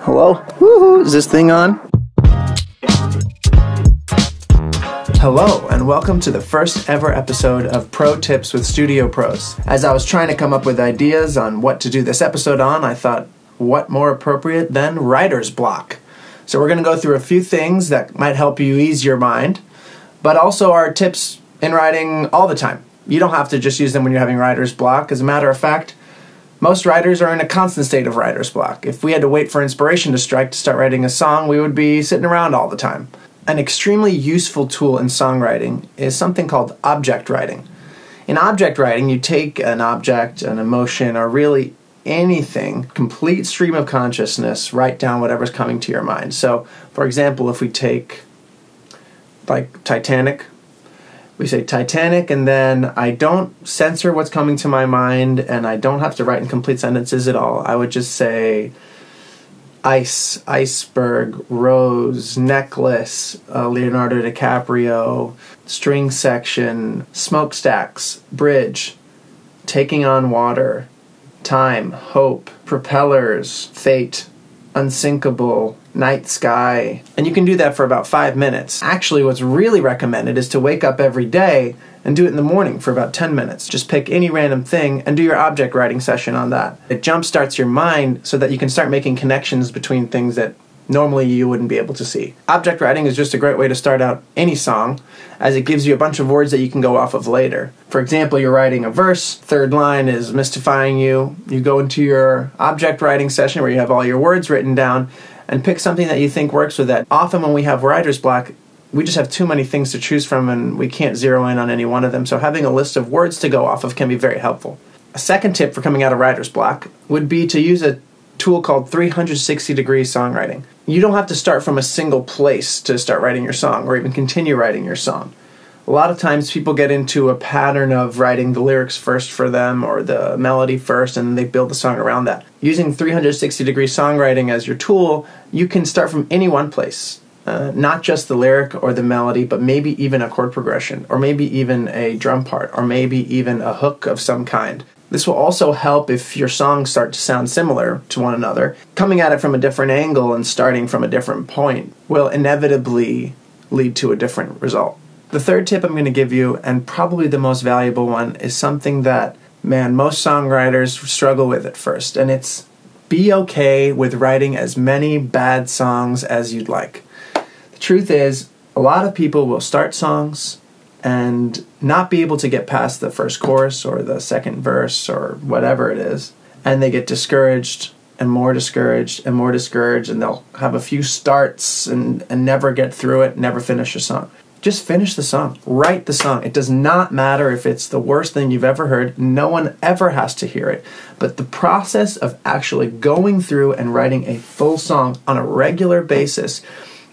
Hello? Woohoo! Is this thing on? Hello, and welcome to the first ever episode of Pro Tips with Studio Pros. As I was trying to come up with ideas on what to do this episode on, I thought, what more appropriate than writer's block? So we're going to go through a few things that might help you ease your mind, but also are tips in writing all the time. You don't have to just use them when you're having writer's block. As a matter of fact, most writers are in a constant state of writer's block. If we had to wait for inspiration to strike to start writing a song, we would be sitting around all the time. An extremely useful tool in songwriting is something called object writing. In object writing, you take an object, an emotion, or really anything, complete stream of consciousness, write down whatever's coming to your mind. So, for example, if we take, like, Titanic, we say Titanic, and then I don't censor what's coming to my mind, and I don't have to write in complete sentences at all. I would just say ice, iceberg, rose, necklace, Leonardo DiCaprio, string section, smokestacks, bridge, taking on water, time, hope, propellers, fate, unsinkable, night sky. And you can do that for about 5 minutes. Actually, what's really recommended is to wake up every day and do it in the morning for about 10 minutes. Just pick any random thing and do your object writing session on that. It jumpstarts your mind so that you can start making connections between things that normally you wouldn't be able to see. Object writing is just a great way to start out any song, as it gives you a bunch of words that you can go off of later. For example, you're writing a verse, third line is mystifying you. You go into your object writing session where you have all your words written down and pick something that you think works with that. Often when we have writer's block, we just have too many things to choose from and we can't zero in on any one of them, so having a list of words to go off of can be very helpful. A second tip for coming out of writer's block would be to use a tool called 360-degree songwriting. You don't have to start from a single place to start writing your song or even continue writing your song. A lot of times people get into a pattern of writing the lyrics first for them or the melody first, and then they build the song around that. Using 360-degree songwriting as your tool, you can start from any one place. Not just the lyric or the melody, but maybe even a chord progression, or maybe even a drum part, or maybe even a hook of some kind. This will also help if your songs start to sound similar to one another. Coming at it from a different angle and starting from a different point will inevitably lead to a different result. The third tip I'm going to give you, and probably the most valuable one, is something that, most songwriters struggle with at first, and it's be okay with writing as many bad songs as you'd like. The truth is, a lot of people will start songs and not be able to get past the first chorus or the second verse or whatever it is, and they get discouraged and more discouraged and more discouraged, and they'll have a few starts and never get through it, never finish a song. Just finish the song. Write the song. It does not matter if it's the worst thing you've ever heard. No one ever has to hear it. But the process of actually going through and writing a full song on a regular basis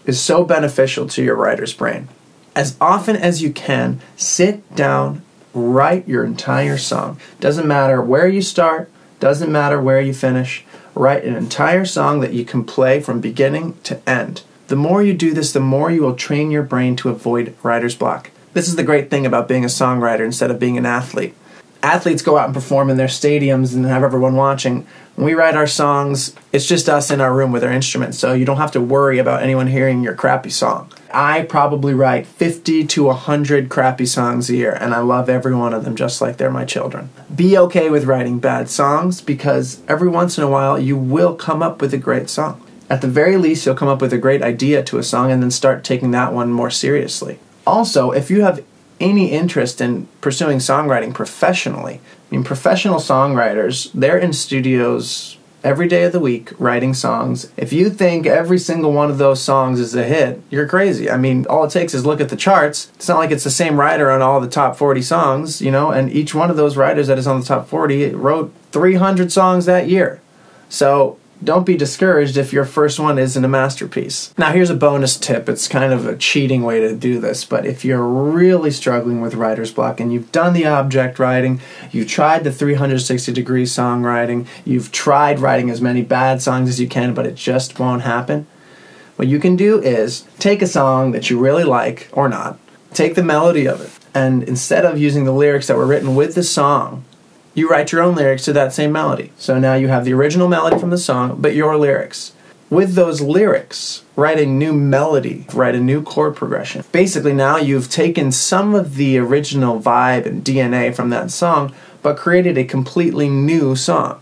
is so beneficial to your writer's brain. As often as you can, sit down, write your entire song. Doesn't matter where you start, doesn't matter where you finish. Write an entire song that you can play from beginning to end. The more you do this, the more you will train your brain to avoid writer's block. This is the great thing about being a songwriter instead of being an athlete. Athletes go out and perform in their stadiums and have everyone watching. When we write our songs, it's just us in our room with our instruments, so you don't have to worry about anyone hearing your crappy song. I probably write 50 to 100 crappy songs a year, and I love every one of them just like they're my children. Be okay with writing bad songs, because every once in a while you will come up with a great song. At the very least, you'll come up with a great idea to a song and then start taking that one more seriously. Also, if you have any interest in pursuing songwriting professionally, professional songwriters, they're in studios every day of the week writing songs. If you think every single one of those songs is a hit, you're crazy. All it takes is look at the charts. It's not like it's the same writer on all the top 40 songs, and each one of those writers that is on the top 40 wrote 300 songs that year. So don't be discouraged if your first one isn't a masterpiece. Now here's a bonus tip. It's kind of a cheating way to do this, but if you're really struggling with writer's block and you've done the object writing, you've tried the 360-degree songwriting, you've tried writing as many bad songs as you can, but it just won't happen, what you can do is take a song that you really like, or not, take the melody of it, and instead of using the lyrics that were written with the song, you write your own lyrics to that same melody. So now you have the original melody from the song, but your lyrics. with those lyrics, write a new melody, write a new chord progression. Basically now you've taken some of the original vibe and DNA from that song, but created a completely new song.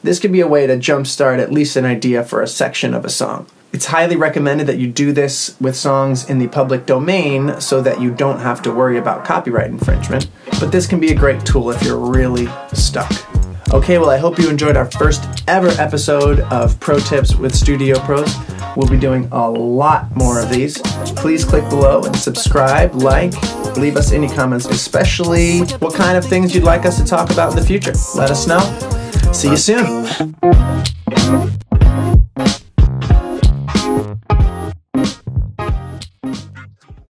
This could be a way to jumpstart at least an idea for a section of a song. It's highly recommended that you do this with songs in the public domain so that you don't have to worry about copyright infringement, but this can be a great tool if you're really stuck. Okay, well I hope you enjoyed our first ever episode of Pro Tips with Studio Pros. We'll be doing a lot more of these. Please click below and subscribe, like, leave us any comments, especially what kind of things you'd like us to talk about in the future. Let us know. See you soon.